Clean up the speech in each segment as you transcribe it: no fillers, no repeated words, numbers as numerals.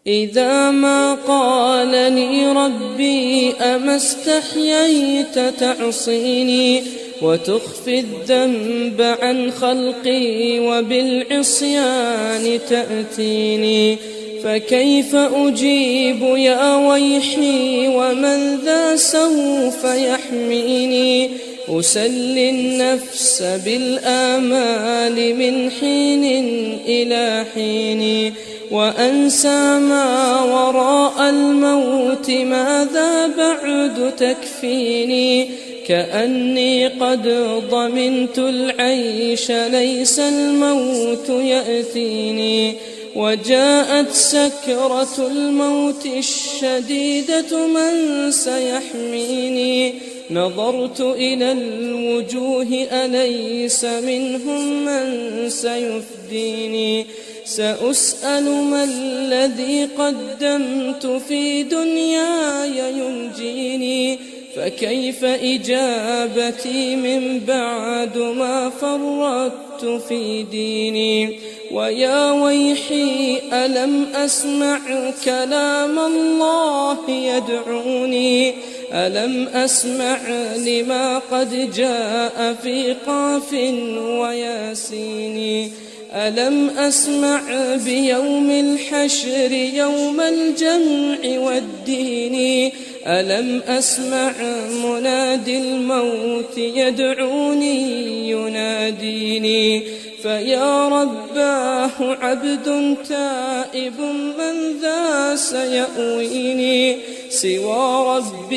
إذا ما قال لي ربي أما استحييت تعصيني وتخفي الذنب عن خلقي وبالعصيان تأتيني، فكيف أجيب يا ويحي ومن ذا سوف يحميني؟ أسلي النفس بالآمال من حين إلى حين، وأنسى ما وراء الموت ماذا بعد تكفيني؟ كأني قد ضمنت العيش ليس الموت يأتيني، وجاءت سكرة الموت الشديدة من سيحميني؟ نظرت إلى الوجوه أليس منهم من سيفديني؟ سأسأل ما الذي قدمت في دنياي ينجيني، فكيف إجابتي من بعد ما فرطت في ديني؟ ويا ويحي ألم أسمع كلام الله يدعوني؟ ألم أسمع لما قد جاء في قاف وياسين؟ ألم أسمع بيوم الحشر يوم الجمع والدين؟ ألم أسمع منادي الموت يدعوني يناديني؟ فيا رباه عبد تائب من ذا سيأويني؟ سوى رب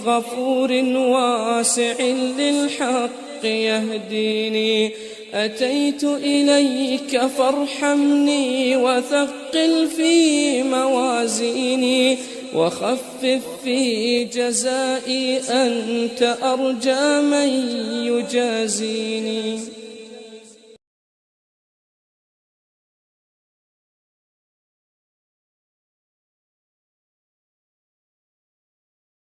غفور واسع للحق يهديني. أتيت إليك فارحمني وثقل في موازيني، وخفف في جزائي أنت أرجى من يجازيني.